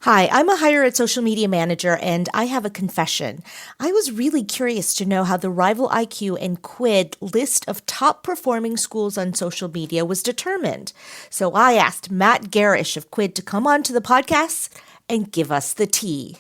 Hi, I'm a higher ed social media manager and I have a confession. I was really curious to know how the Rival IQ and Quid list of top performing schools on social media was determined. So I asked Matt Gerrish of Quid to come on to the podcast and give us the tea.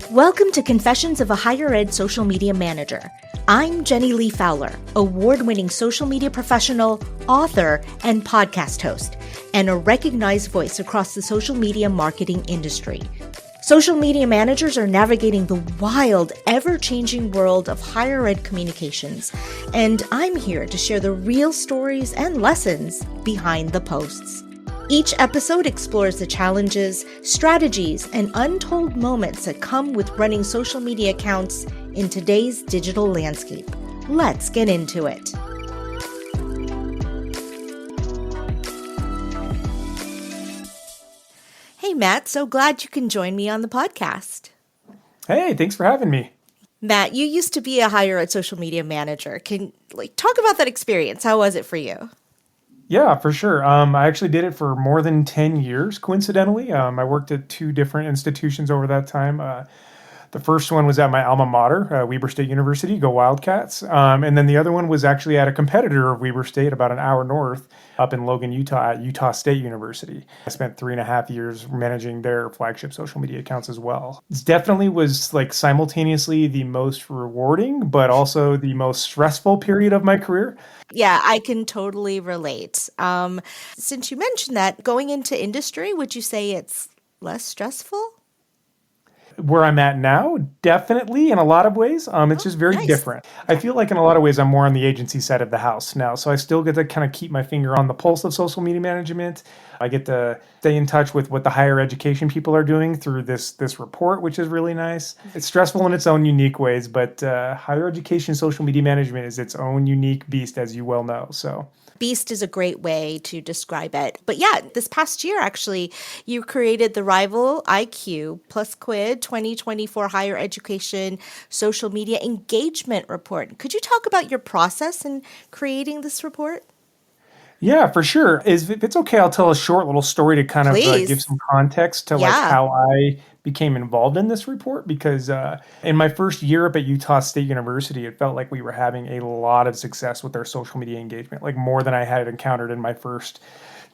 Welcome to Confessions of a Higher Ed Social Media Manager. I'm Jenny Li Fowler, award-winning social media professional, author, and podcast host, and a recognized voice across the social media marketing industry. Social media managers are navigating the wild, ever-changing world of higher ed communications, and I'm here to share the real stories and lessons behind the posts. Each episode explores the challenges, strategies, and untold moments that come with running social media accounts in today's digital landscape. Let's get into it. Hey, Matt, so glad you can join me on the podcast. Hey, thanks for having me. Matt, you used to be a higher ed social media manager. Can talk about that experience? How was it for you? Yeah, for sure. I actually did it for more than 10 years, coincidentally. I worked at two different institutions over that time. The first one was at my alma mater, Weber State University, go Wildcats. And then the other one was actually at a competitor of Weber State about an hour north up in Logan, Utah at Utah State University. I spent 3.5 years managing their flagship social media accounts as well. It definitely was like simultaneously the most rewarding, but also the most stressful period of my career. Yeah, I can totally relate. Since you mentioned that, going into industry, would you say it's less stressful? Where I'm at now, definitely in a lot of ways. It's just very Nice. different. I feel like in a lot of ways I'm more on the agency side of the house now. So I still get to kind of keep my finger on the pulse of social media management. I get to stay in touch with what the higher education people are doing through this report, which is really nice. It's stressful in its own unique ways, but higher education social media management is its own unique beast, as you well know. So Beast is a great way to describe it. But yeah, this past year, actually, you created the Rival IQ plus Quid 2024 Higher Education Social Media Engagement Report. Could you talk about your process in creating this report? yeah, for sure. If it's okay, I'll tell a short little story to kind of give Please. some context to like Yeah. how I became involved in this report. Because in my first year up at Utah State University, it felt like we were having a lot of success with our social media engagement, like more than I had encountered in my first,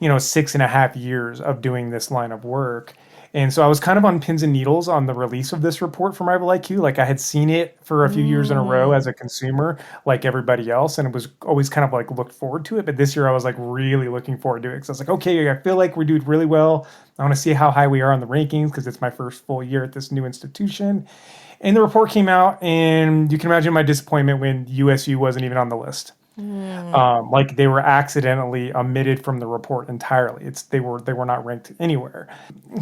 6.5 years of doing this line of work. And so I was kind of on pins and needles on the release of this report from RivalIQ. Like I had seen it for a few years in a row as Mm. a consumer, like everybody else, and it was always kind of like looked forward to it. But this year I was like really looking forward to it because I was like, okay, I feel like we're doing really well. I want to see how high we are on the rankings because it's my first full year at this new institution. And the report came out, and you can imagine my disappointment when USU wasn't even on the list. Mm. Like they were accidentally omitted from the report entirely. They were not ranked anywhere.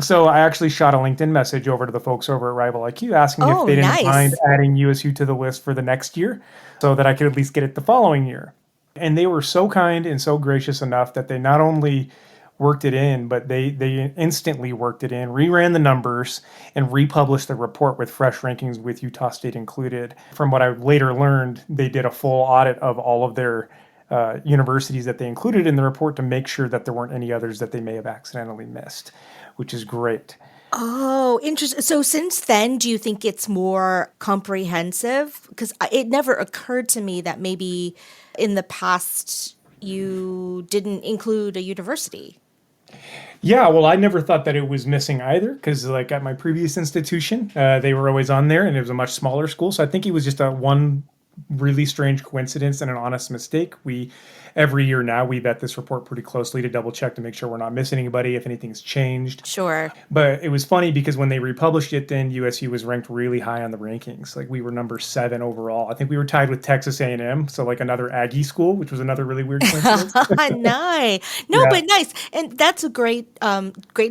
So I actually shot a LinkedIn message over to the folks over at RivalIQ asking if Oh, they didn't mind nice. adding USU to the list for the next year so that I could at least get it the following year. And they were so kind and so gracious enough that they not only worked it in, but they instantly worked it in, reran the numbers, and republished the report with fresh rankings with Utah State included. From what I later learned, they did a full audit of all of their universities that they included in the report to make sure that there weren't any others that they may have accidentally missed, which is great. Oh, interesting. So since then, do you think it's more comprehensive? Because it never occurred to me that maybe in the past you didn't include a university. Yeah, well, I never thought that it was missing either because, like, at my previous institution, they were always on there, and it was a much smaller school. So I think it was just a one really strange coincidence and an honest mistake. We every year now we vet this report pretty closely to double check to make sure we're not missing anybody if anything's changed. Sure. But it was funny because when they republished it, then USU was ranked really high on the rankings. Like we were number 7 overall. I think we were tied with Texas A&M, so like another Aggie school, which was another really weird coincidence. Nice. No, Yeah. but nice. And that's a great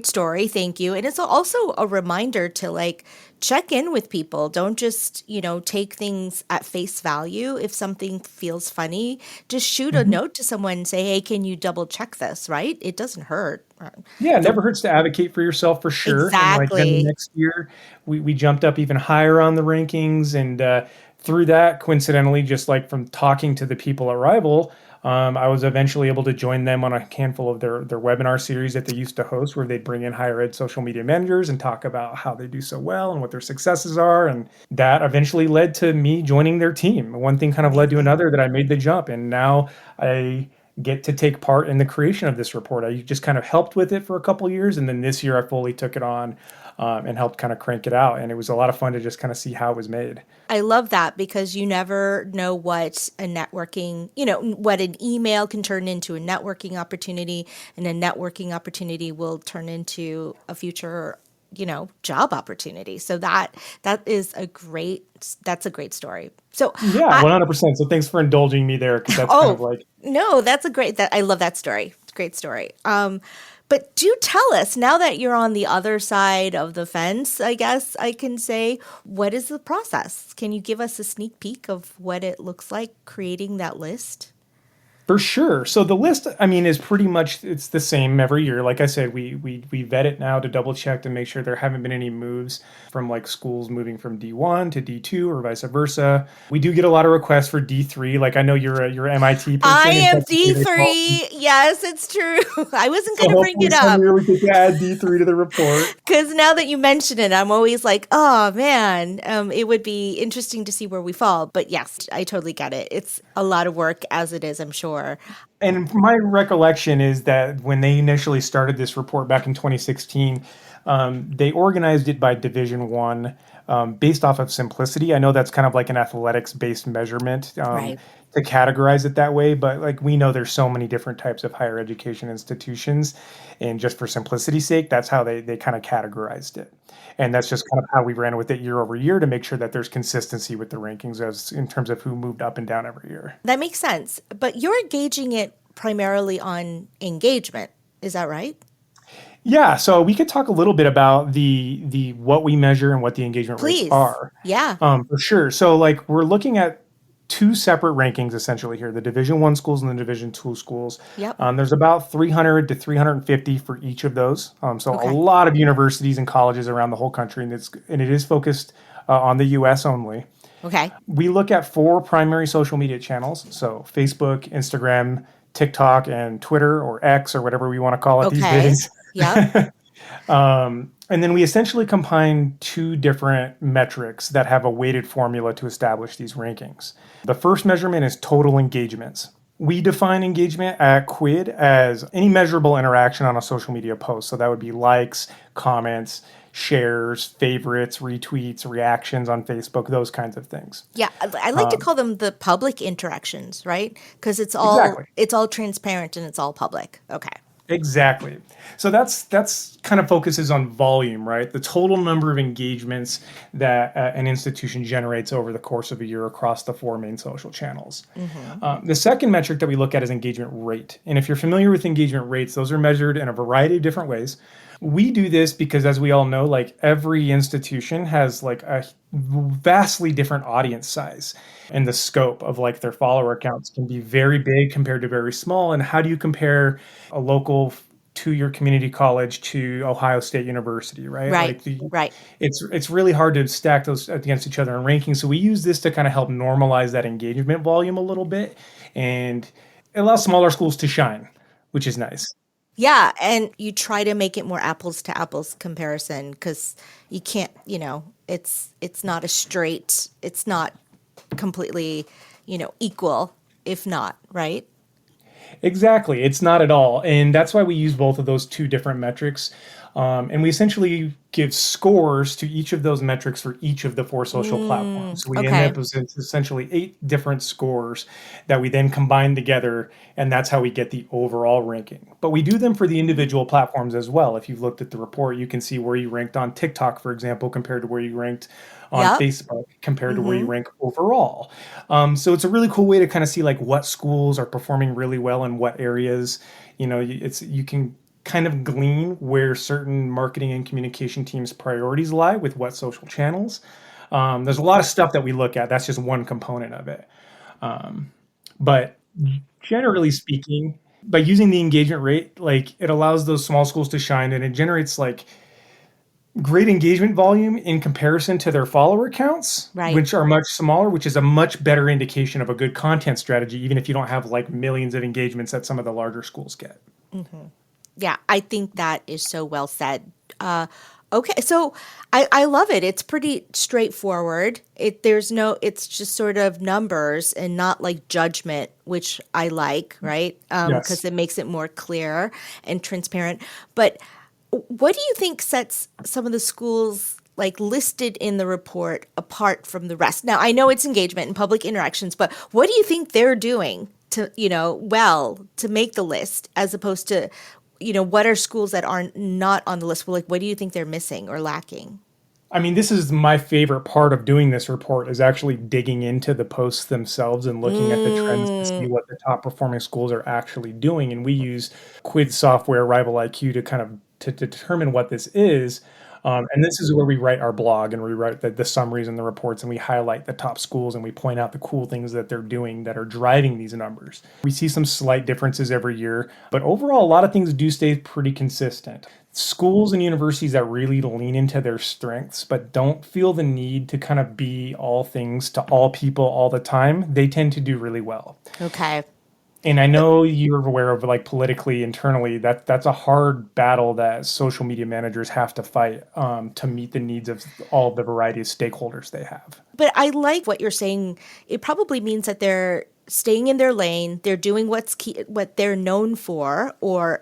story. Thank you. And it's also a reminder to check in with people. Don't just, take things at face value. If something feels funny, just shoot a Mhm. note to someone and say, hey, can you double check this, right? It doesn't hurt. Yeah, it The never hurts to advocate for yourself for sure. And like then the Exactly. next year, we jumped up even higher on the rankings, and Through that, coincidentally, just like from talking to the people at Rival, I was eventually able to join them on a handful of their webinar series that they used to host, where they'd bring in higher ed social media managers and talk about how they do so well and what their successes are. And that eventually led to me joining their team. One thing kind of led to another that I made the jump. And now I get to take part in the creation of this report. I just kind of helped with it for a couple of years. And then this year I fully took it on and helped kind of crank it out. And it was a lot of fun to just kind of see how it was made. I love that because you never know what a networking, what an email can turn into a networking opportunity, and a networking opportunity will turn into a future, job opportunity. So that's a great story. So Yeah, 100%. So thanks for indulging me there, because that's kind of like, no, I love that story. It's a great story. But do tell us, now that you're on the other side of the fence, I guess I can say, what is the process? Can you give us a sneak peek of what it looks like creating that list? for sure. So the list, I mean, is pretty much, it's the same every year. Like I said, we vet it now to double check to make sure there haven't been any moves from like schools moving from D1 to D2 or vice versa. We do get a lot of requests for D3. Like I know you're a MIT person. I am D3. Yes, it's true. I wasn't going to bring it up. We get to add D3 to the report. Because now that you mention it, I'm always like, oh man, it would be interesting to see where we fall. But yes, I totally get it. It's a lot of work as it is, I'm sure. And my recollection is that when they initially started this report back in 2016, they organized it by Division One, based off of simplicity. I know that's kind of like an athletics-based measurement, Right. to categorize it that way, but like we know there's so many different types of higher education institutions, and just for simplicity's sake, that's how they kind of categorized it. And that's just kind of how we ran with it year over year to make sure that there's consistency with the rankings as in terms of who moved up and down every year. That makes sense. But you're gauging it primarily on engagement. Is that right? Yeah, so we could talk a little bit about the what we measure and what the engagement rates Please. are. Yeah. For sure. So like we're looking at two separate rankings essentially here, the Division One schools and the Division Two schools. Yep. There's about 300 to 350 for each of those. So Okay. a lot of universities and colleges around the whole country, and it is focused on the U.S. only. Okay. We look at four primary social media channels, so Facebook, Instagram, TikTok, and Twitter, or X, or whatever we want to call it these Okay. days. Yep. And then we essentially combine two different metrics that have a weighted formula to establish these rankings. The first measurement is total engagements. We define engagement at Quid as any measurable interaction on a social media post. So that would be likes, comments, shares, favorites, retweets, reactions on Facebook, those kinds of things. Yeah. I like to call them the public interactions, right? Because it's all transparent and it's all public. Okay. Exactly. So that's kind of focuses on volume, right? The total number of engagements that an institution generates over the course of a year across the four main social channels. The second metric that we look at is engagement rate. And if you're familiar with engagement rates, those are measured in a variety of different ways. We do this because, as we all know, like every institution has like a vastly different audience size, and the scope of like their follower accounts can be very big compared to very small. And how do you compare a local two-year community college to Ohio State University, right? Right. Like it's really hard to stack those against each other in rankings. So we use this to kind of help normalize that engagement volume a little bit, and it allows smaller schools to shine, which is nice. Yeah, and you try to make it more apples to apples comparison because you can't, it's not it's not completely, equal, if not, right? Exactly. It's not at all. And that's why we use both of those two different metrics. And we essentially give scores to each of those metrics for each of the four social platforms. So we okay. end up with essentially 8 different scores that we then combine together, and that's how we get the overall ranking. But we do them for the individual platforms as well. If you've looked at the report, you can see where you ranked on TikTok, for example, compared to where you ranked on Yep. Facebook compared to where you rank overall. So it's a really cool way to kind of see like what schools are performing really well in what areas. You can kind of glean where certain marketing and communication teams' priorities lie with what social channels. There's a lot of stuff that we look at. That's just one component of it. But generally speaking, by using the engagement rate, like it allows those small schools to shine, and it generates like great engagement volume in comparison to their follower counts, Right. which are much smaller, which is a much better indication of a good content strategy, even if you don't have like millions of engagements that some of the larger schools get. Yeah, I think that is so well said. Okay, so I love it. It's pretty straightforward. It's just sort of numbers and not like judgment, which I like, right? Because Yes. it makes it more clear and transparent. But what do you think sets some of the schools like listed in the report apart from the rest? Now, I know it's engagement and public interactions, but what do you think they're doing to, well, to make the list as opposed to, what are schools that aren't not on the list? Well, like, what do you think they're missing or lacking? I mean, this is my favorite part of doing this report is actually digging into the posts themselves and looking at the trends to see Mm, what the top performing schools are actually doing. And we use Quid software, RivalIQ, to kind of to determine what this is. And this is where we write our blog and we write the summaries and the reports and we highlight the top schools and we point out the cool things that they're doing that are driving these numbers. We see some slight differences every year, but overall, a lot of things do stay pretty consistent. Schools and universities that really lean into their strengths but don't feel the need to kind of be all things to all people all the time, they tend to do really well. okay. And I know you're aware of like politically internally that's a hard battle that social media managers have to fight to meet the needs of all the variety of stakeholders they have. But I like what you're saying. It probably means that they're staying in their lane. They're doing what's key, what they're known for, or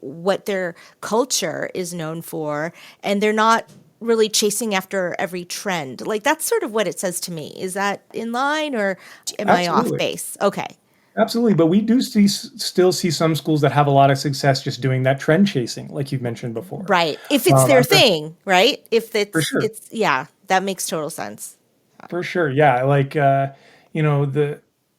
what their culture is known for, and they're not really chasing after every trend. Like that's sort of what it says to me. Is that in line, or am I off Absolutely. base? Okay. Absolutely, but we do still see some schools that have a lot of success just doing that trend chasing, like you've mentioned before. Right. If it's their thing, right? If For it's sure. it's yeah, that makes total sense. For sure. Yeah. Like,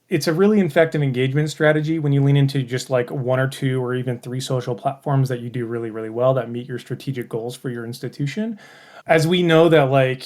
it's a really effective engagement strategy when you lean into just like one or two or even three social platforms that you do really, really well that meet your strategic goals for your institution. As we know that like,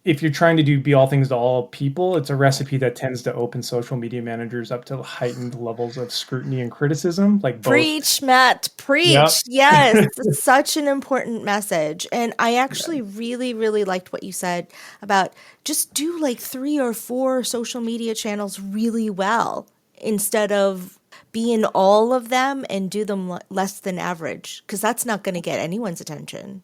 if you're trying to be all things to all people, it's a recipe that tends to open social media managers up to heightened levels of scrutiny and criticism, like both. Preach, Matt, Yep. preach. Yes, it's such an important message. And I Yeah. actually really, really liked what you said about just do like 3 or 4 social media channels really well instead of be in all of them and do them less than average, because that's not going to get anyone's attention.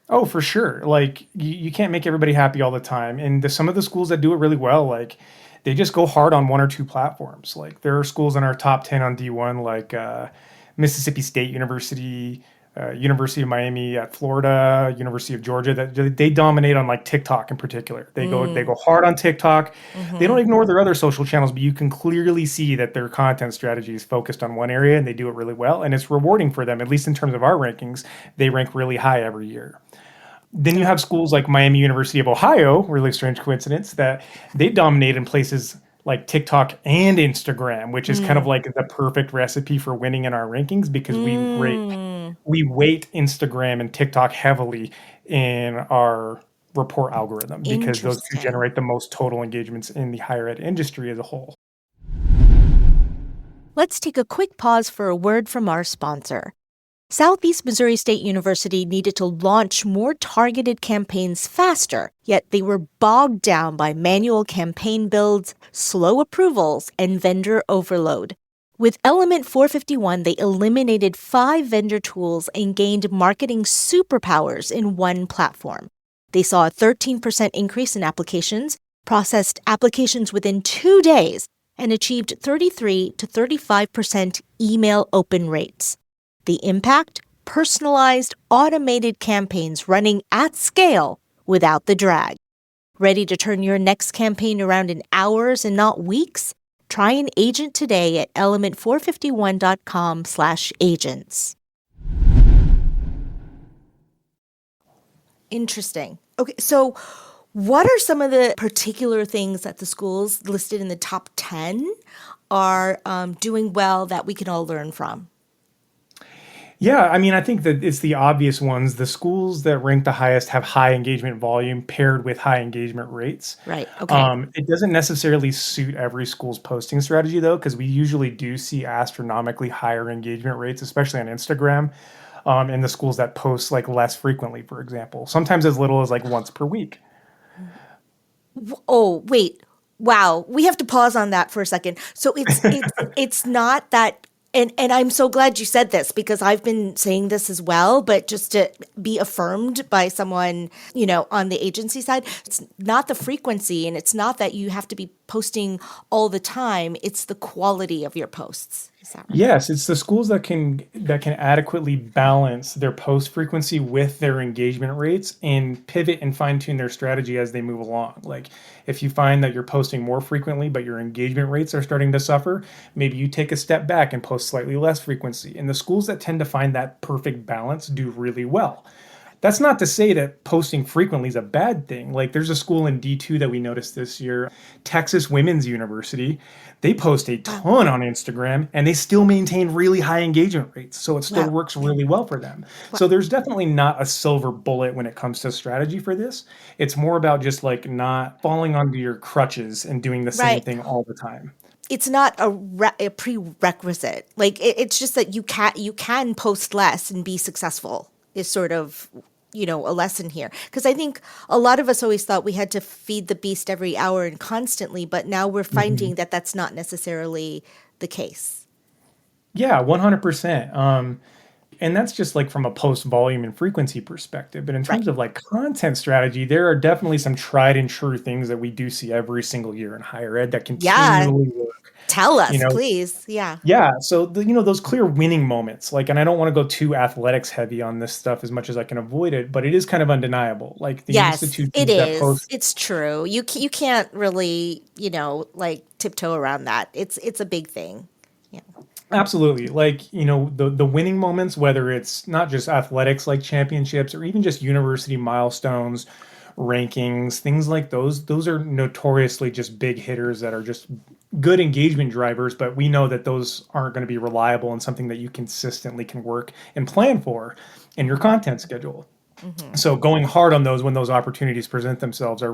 Oh, for sure. Like you can't make everybody happy all the time. And some of the schools that do it really well, like they just go hard on one or two platforms. Like there are schools in our top 10 on D1, like Mississippi State University, University of Miami at Florida, University of Georgia, that they dominate on like TikTok in particular. They go hard on TikTok. They don't ignore their other social channels, but you can clearly see that their content strategy is focused on one area and they do it really well. And it's rewarding for them, at least in terms of our rankings. They rank really high every year. Then you have schools like Miami University of Ohio, really strange coincidence, that they dominate in places like TikTok and Instagram, which is kind of like the perfect recipe for winning in our rankings because Mm, we weight Instagram and TikTok heavily in our report algorithm because those two interesting. generate the most total engagements in the higher ed industry as a whole. Let's take a quick pause for a word from our sponsor. Southeast Missouri State University needed to launch more targeted campaigns faster, yet they were bogged down by manual campaign builds, slow approvals, and vendor overload. With Element 451, they eliminated 5 vendor tools and gained marketing superpowers in one platform. They saw a 13% increase in applications, processed applications within 2 days, and achieved 33 to 35% email open rates. The impact? Personalized, automated campaigns running at scale without the drag. Ready to turn your next campaign around in hours and not weeks? Try an agent today at element451.com/agents. Interesting. Okay, so what are some of the particular things that the schools listed in the top 10 are doing well that we can all learn from? Yeah, I mean, I think that it's the obvious ones. The schools that rank the highest have high engagement volume paired with high engagement rates. Right, okay. It doesn't necessarily suit every school's posting strategy, though, because we usually do see astronomically higher engagement rates, especially on Instagram. and the schools that post like less frequently, for example, sometimes as little as like once per week. Oh, wait. Wow. We have to pause on that for a second. So it's not that, and I'm so glad you said this because I've been saying this as well, but just to be affirmed by someone, on the agency side, it's not the frequency and it's not that you have to be posting all the time, it's the quality of your posts. Is that right? Yes, it's the schools that can adequately balance their post frequency with their engagement rates and pivot and fine tune their strategy as they move along. Like if you find that you're posting more frequently, but your engagement rates are starting to suffer, maybe you take a step back and post slightly less frequency. And the schools that tend to find that perfect balance do really well. That's not to say that posting frequently is a bad thing. Like there's a school in D2 that we noticed this year, Texas Women's University. They post a Wow. ton on Instagram and they still maintain really high engagement rates. So it still Wow. works really well for them. Wow. So there's definitely not a silver bullet when it comes to strategy for this. It's more about just like not falling onto your crutches and doing the same Right. thing all the time. It's not a prerequisite. Like it's just that you can post less and be successful is sort of a lesson here because I think a lot of us always thought we had to feed the beast every hour and constantly, but now we're Mhm. finding that that's not necessarily the case. Yeah, 100%. And that's just like from a post volume and frequency perspective. But in Right. terms of like content strategy, there are definitely some tried and true things that we do see every single year in higher ed that Yeah, continually work. tell You us know, please. Yeah. yeah. So those clear winning moments, like, and I don't want to go too athletics heavy on this stuff as much as I can avoid it, but it is kind of undeniable. Like the Yes, it institutions that is. post. It's true. You can't really, like tiptoe around that. It's a big thing. Yeah. Absolutely. Like, the winning moments, whether it's not just athletics like championships or even just university milestones, rankings, things like those are notoriously just big hitters that are just good engagement drivers, but we know that those aren't going to be reliable and something that you consistently can work and plan for in your Hmm. content schedule. Hmm. So going hard on those when those opportunities present themselves they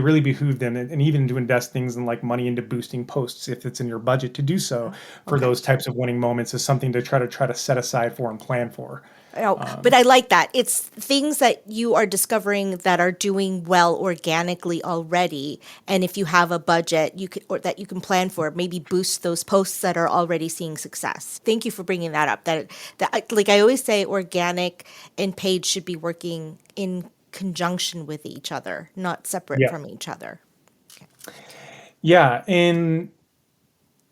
really behoove them, and even to invest things in like money into boosting posts if it's in your budget to do so for Okay. those types of winning moments is something to try to set aside for and plan for. Oh, but Um, I like that. It's things that you are discovering that are doing well organically already. And if you have a budget you can or that you can plan for, maybe boost those posts that are already seeing success. Thank you for bringing that up. Like I always say, organic and paid should be working in conjunction with each other, not separate yeah. from each other. Yeah, and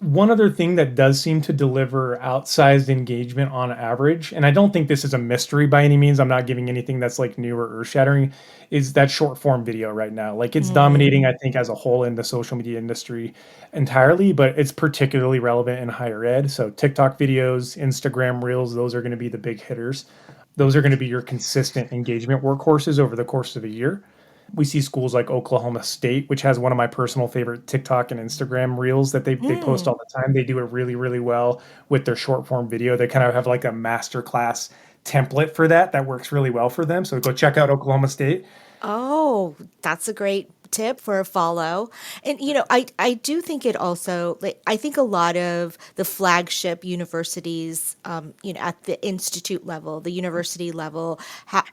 one other thing that does seem to deliver outsized engagement on average, and I don't think this is a mystery by any means, I'm not giving anything that's like new or earth-shattering, is that short form video right now. Like it's Mm. dominating, I think, as a whole in the social media industry entirely, but it's particularly relevant in higher ed. So TikTok videos, Instagram Reels, those are going to be the big hitters. Those are going to be your consistent engagement workhorses over the course of a year. We see schools like Oklahoma State, which has one of my personal favorite TikTok and Instagram reels that they post Mm. all the time. They do it really, really well with their short form video. They kind of have like a masterclass template for that works really well for them. So go check out Oklahoma State. Oh, that's a great tip for a follow. And I do think it also like I think a lot of the flagship universities, at the institute level, the university level,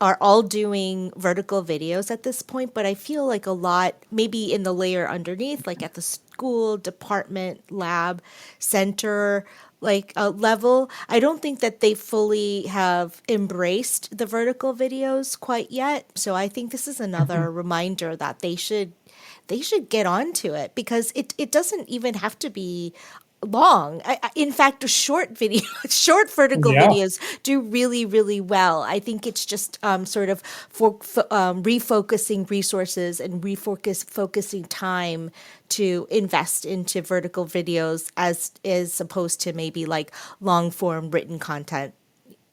are all doing vertical videos at this point. But I feel like a lot, maybe in the layer underneath, like at the school, department, lab, center, like a level. I don't think that they fully have embraced the vertical videos quite yet. So I think this is another reminder that they should get onto it because it doesn't even have to be long. In fact, a short video, short vertical Yeah, videos do really, really well. I think it's just sort of refocusing resources and focusing time to invest into vertical videos as opposed to maybe like long form written content.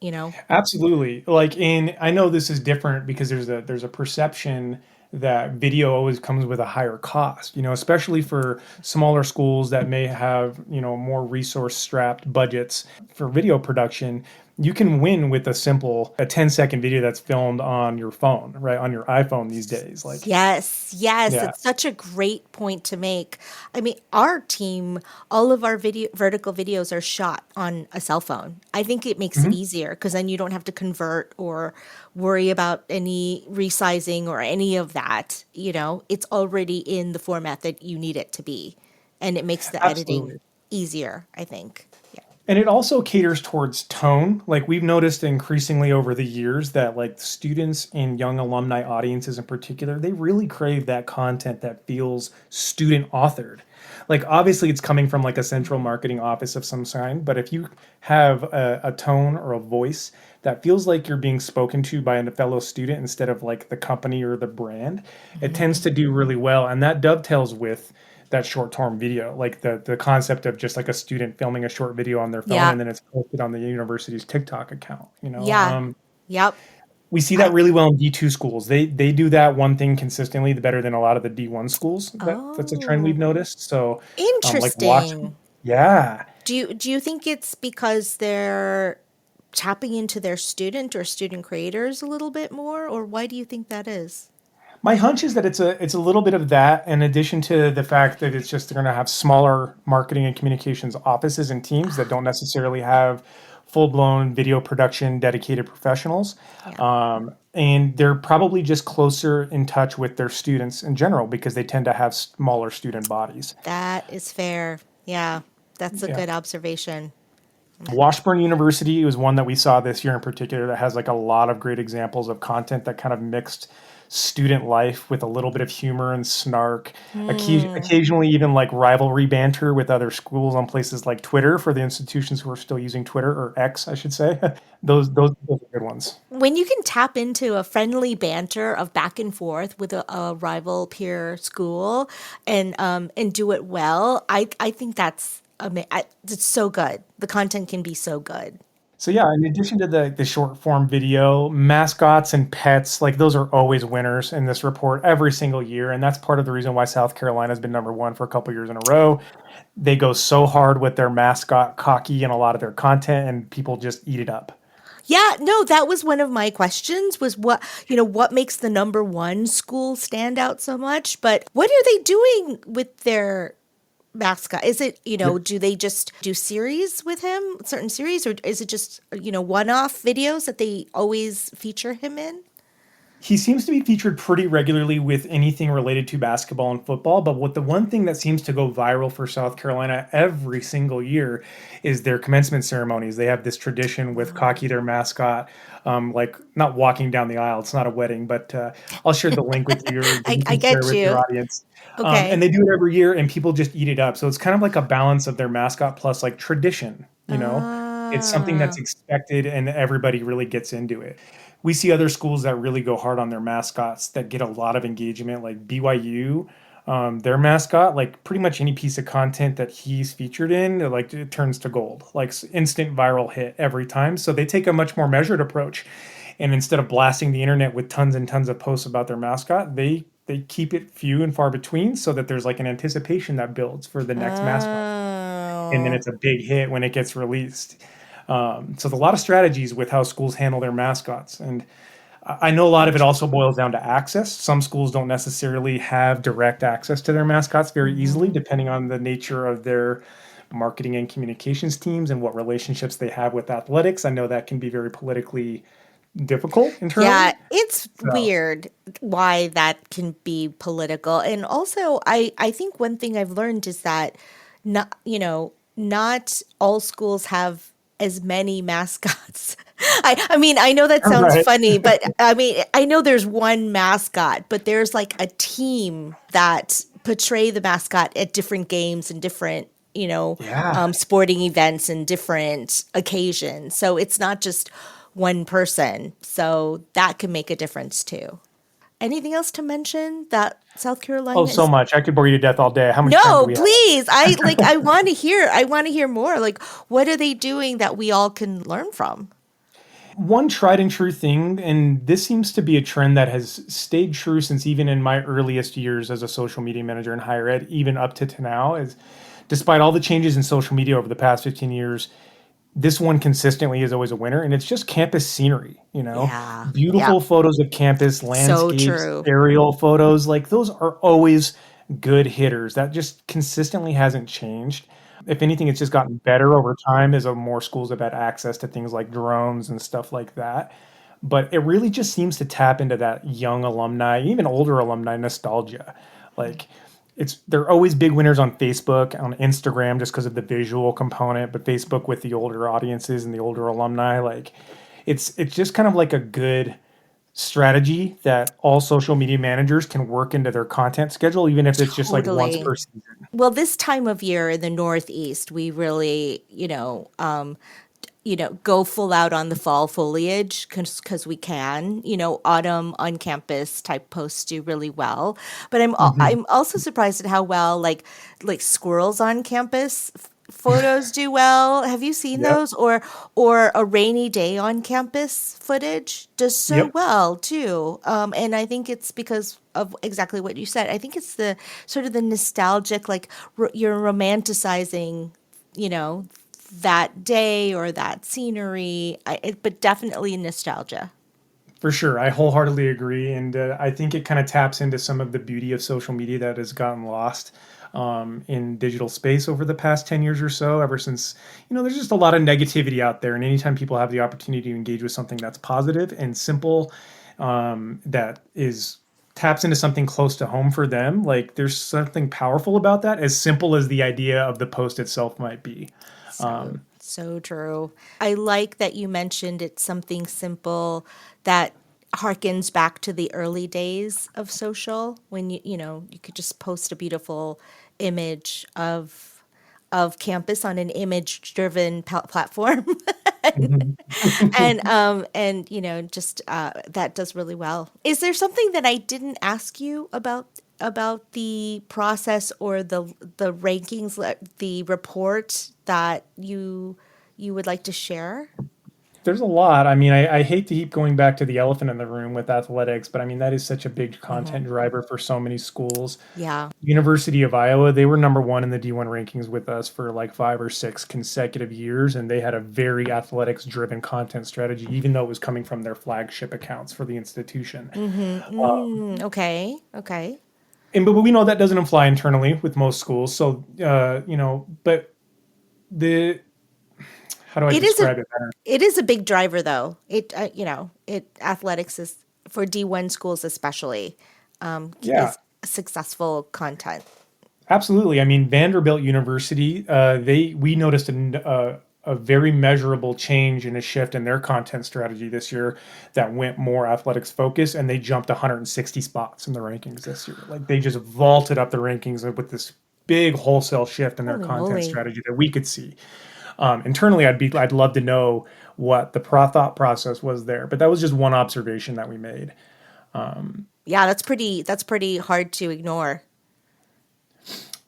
You know. absolutely. Like, and I know this is different because there's a perception that video always comes with a higher cost, especially for smaller schools that may have, more resource strapped budgets for video production. you can win with a 10-second video that's filmed on your phone, right? On your iPhone these days. Like, Yes, yes, yeah. it's such a great point to make. I mean, our team, all of our vertical videos are shot on a cell phone. I think it makes it Mhm. easier because then you don't have to convert or worry about any resizing or any of that. It's already in the format that you need it to be, and it makes the editing Absolutely. easier, I think. Yeah. And it also caters towards tone. Like we've noticed increasingly over the years that like students and young alumni audiences in particular, they really crave that content that feels student authored. Like obviously it's coming from like a central marketing office of some kind, but if you have a tone or a voice that feels like you're being spoken to by a fellow student instead of like the company or the brand, it tends Mhm. to do really well. And that dovetails with that short form video, like the concept of just like a student filming a short video on their phone Yeah. and then it's posted on the university's TikTok account. Yeah. Yep. We see that I really well in D2 schools. They do that one thing consistently better than a lot of the D1 schools. That's a trend we've Oh, noticed. So, like watching, interesting. yeah. Do you think it's because they're tapping into their student or student creators a little bit more, or why do you think that is? My hunch is that it's a little bit of that, in addition to the fact that it's just they're going to have smaller marketing and communications offices and teams that don't necessarily have full blown video production dedicated professionals, Yeah, and they're probably just closer in touch with their students in general because they tend to have smaller student bodies. that is fair. Yeah, that's a Yeah. good observation. Washburn University was one that we saw this year in particular that has like a lot of great examples of content that kind of mixed student life with a little bit of humor and snark, Hmm. occasionally even like rivalry banter with other schools on places like Twitter for the institutions who are still using Twitter, or X, I should say. Those are good ones. When you can tap into a friendly banter of back and forth with a rival peer school and do it well, I think it's so good. The content can be so good. So yeah, in addition to the short form video, mascots and pets, like those are always winners in this report every single year, and that's part of the reason why South Carolina's been number one for a couple years in a row. They go so hard with their mascot Cocky and a lot of their content, and people just eat it up. Yeah, no, that was one of my questions was what makes the number one school stand out so much? But what are they doing with their mascot? Is it, do they just do series with him, certain series, or is it just, one-off videos that they always feature him in? He seems to be featured pretty regularly with anything related to basketball and football. But what the one thing that seems to go viral for South Carolina every single year is their commencement ceremonies. They have this tradition with Cocky, their mascot, like not walking down the aisle. It's not a wedding, but I'll share the link with you, or I, you I can share get with your you. audience. And Okay. they do it every year, and people just eat it up. So it's kind of like a balance of their mascot plus like tradition. It's something that's Ah, expected, and everybody really gets into it. We see other schools that really go hard on their mascots that get a lot of engagement, like BYU. Their mascot, like pretty much any piece of content that he's featured in, like it turns to gold, like instant viral hit every time. So they take a much more measured approach, and instead of blasting the internet with tons and tons of posts about their mascot, they keep it few and far between, so that there's like an anticipation that builds for the next mascot, and then oh, it's a big hit when it gets released. So there's a lot of strategies with how schools handle their mascots, and I know a lot of it also interesting. boils down to access. Some schools don't necessarily have direct access to their mascots very easily, Mhm. depending on the nature of their marketing and communications teams and what relationships they have with athletics. I know that can be very politically difficult Yeah, internally. it's So, weird why that can be political. And also, I think one thing I've learned is that not all schools have as many mascots. I mean, I know that sounds right. funny, but I mean, I know there's one mascot, but there's like a team that portray the mascot at different games and different, Yeah. sporting events and different occasions. So it's not just one person. So that can make a difference too. Anything else to mention that South Oh, Carolina so is? much. I could bore you to death all day. How much time do No, we have? please. I want to hear more. Like, what are they doing that we all can learn from? One tried and true thing, and this seems to be a trend that has stayed true since even in my earliest years as a social media manager in higher ed, even up to now, is despite all the changes in social media over the past 15 years, this one consistently is always a winner, and it's just campus scenery, Yeah. Yeah. beautiful photos of campus, So landscapes, true. aerial photos, like those are always good hitters. That just consistently hasn't changed. If anything, it's just gotten better over time as more schools have had access to things like drones and stuff like that. But it really just seems to tap into that young alumni, even older alumni nostalgia. Like they're always big winners on Facebook, on Instagram, just because of the visual component. But Facebook with the older audiences and the older alumni, like it's just kind of like a good strategy that all social media managers can work into their content schedule, even if it's just like once Totally. per season. Well, this time of year in the Northeast, we really, go full out on the fall foliage because we can. Autumn on campus type posts do really well. But Mhm. I'm also surprised at how well like squirrels on campus photos do well. Have you seen Yep. those? Or a rainy day on campus footage does so Yep. well too. And I think it's because of exactly what you said. I think it's the sort of the nostalgic, like you're romanticizing, you know, that day or that scenery, but definitely nostalgia. For sure. I wholeheartedly agree. And I think it kind of taps into some of the beauty of social media that has gotten lost in digital space over the past 10 years or so, ever since, there's just a lot of negativity out there. And anytime people have the opportunity to engage with something that's positive and simple, that is taps into something close to home for them, like there's something powerful about that, as simple as the idea of the post itself might be. So, so true. I like that you mentioned it's something simple that harkens back to the early days of social when you could just post a beautiful image of campus on an image driven platform. Mhm. And just that does really well. Is there something that I didn't ask you about the process or the rankings, the report that you would like to share? There's a lot. I mean, I hate to keep going back to the elephant in the room with athletics, but I mean, that is such a big Hmm. content driver for so many schools. Yeah. University of Iowa, they were number one in the D1 rankings with us for like 5 or 6 consecutive years, and they had a very athletics driven content strategy, even though it was coming from their flagship accounts for the institution. Mm-hmm. Okay. Okay. But we know that doesn't fly internally with most schools. So, but the, how do I It is a describe it better? it is a big driver though. It athletics is for D1 schools especially Yeah. is successful content. Absolutely. I mean, Vanderbilt University, we noticed a very measurable change and a shift in their content strategy this year that went more athletics focused, and they jumped 160 spots in the rankings this year. Like they just vaulted up the rankings with this big wholesale shift in their Holy content moly. strategy that we could see. Internally, I'd love to know what the thought process was there, but that was just one observation that we made. Yeah, that's pretty hard to ignore.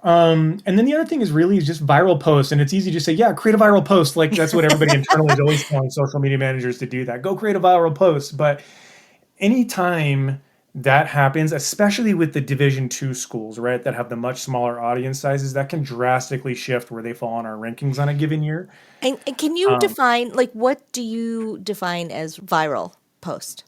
And then the other thing is just viral posts. And it's easy to say, yeah, create a viral post. Like that's what everybody internally is always telling social media managers to do that. Go create a viral post. But anytime that happens, especially with the Division 2 schools, right, that have the much smaller audience sizes, that can drastically shift where they fall on our rankings on a given year. And can you Um, define, like, what do you define as viral post?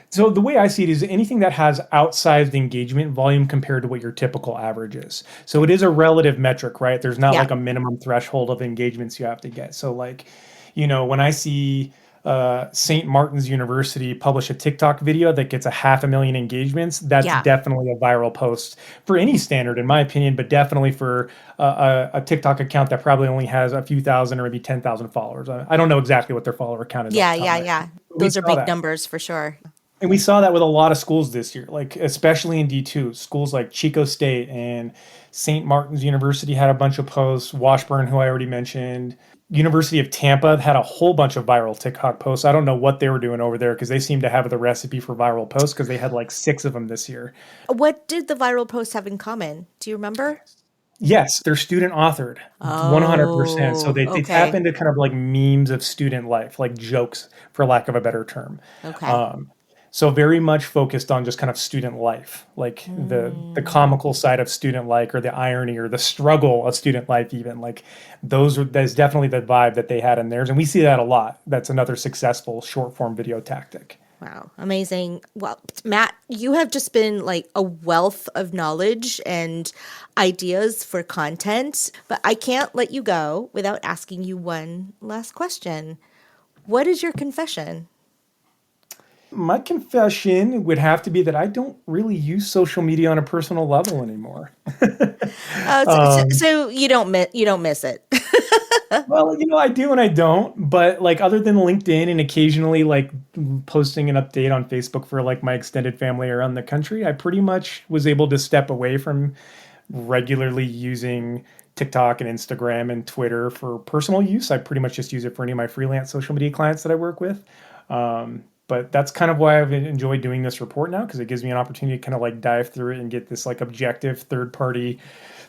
So the way I see it is anything that has outsized engagement volume compared to what your typical average is. So it is a relative metric, right? There's not Yeah. like a minimum threshold of engagements you have to get. So like, when I see St. Martin's University publish a TikTok video that gets a 500,000 engagements, that's Yeah. definitely a viral post for any standard, in my opinion, but definitely for a TikTok account that probably only has a few thousand or maybe 10,000 followers. I don't know exactly what their follower count is off Yeah, the top of yeah, my head. yeah. We Those are saw big that. numbers for sure. And we saw that with a lot of schools this year, like especially in D2. Schools like Chico State and St. Martin's University had a bunch of posts. Washburn, who I already mentioned. University of Tampa had a whole bunch of viral TikTok posts. I don't know what they were doing over there because they seem to have the recipe for viral posts because they had like 6 of them this year. What did the viral posts have in common? Do you remember? Yes, they're student authored, 100%. So Oh, they tap okay. into kind of like memes of student life, like jokes, for lack of a better term. Okay. Um, So very much focused on just kind of student life, like the comical side of student life, or the irony or the struggle of student life even. Like that's definitely the vibe that they had in theirs. And we see that a lot. That's another successful short form video tactic. Wow, amazing. Well, Matt, you have just been like a wealth of knowledge and ideas for content, but I can't let you go without asking you one last question. What is your confession? My confession would have to be that I don't really use social media on a personal level anymore. So you don't miss it. Well, I do and I don't, but like other than LinkedIn and occasionally like posting an update on Facebook for like my extended family around the country, I pretty much was able to step away from regularly using TikTok and Instagram and Twitter for personal use. I pretty much just use it for any of my freelance social media clients that I work with. But that's kind of why I've enjoyed doing this report now, because it gives me an opportunity to kind of like dive through it and get this like objective third party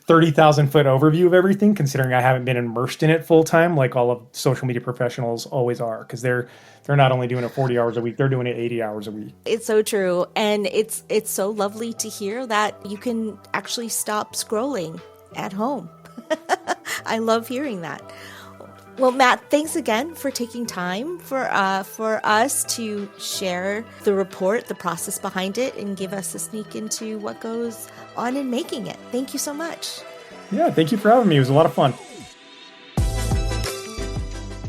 30,000 foot overview of everything, considering I haven't been immersed in it full time like all of social media professionals always are, because they're not only doing it 40 hours a week, they're doing it 80 hours a week. It's so true. And it's so lovely to hear that you can actually stop scrolling at home. I love hearing that. Well, Matt, thanks again for taking time for us to share the report, the process behind it, and give us a sneak into what goes on in making it. Thank you so much. Yeah, thank you for having me. It was a lot of fun.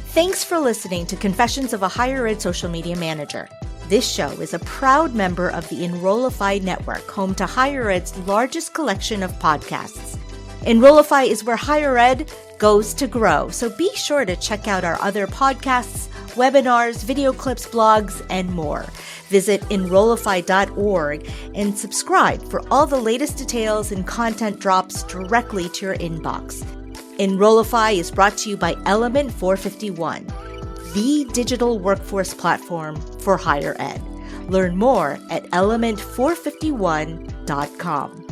Thanks for listening to Confessions of a Higher Ed Social Media Manager. This show is a proud member of the Enrollify network, home to Higher Ed's largest collection of podcasts. Enrollify is where higher ed goes to grow, so be sure to check out our other podcasts, webinars, video clips, blogs, and more. Visit Enrollify.org and subscribe for all the latest details and content drops directly to your inbox. Enrollify is brought to you by Element 451, the digital workforce platform for higher ed. Learn more at element451.com.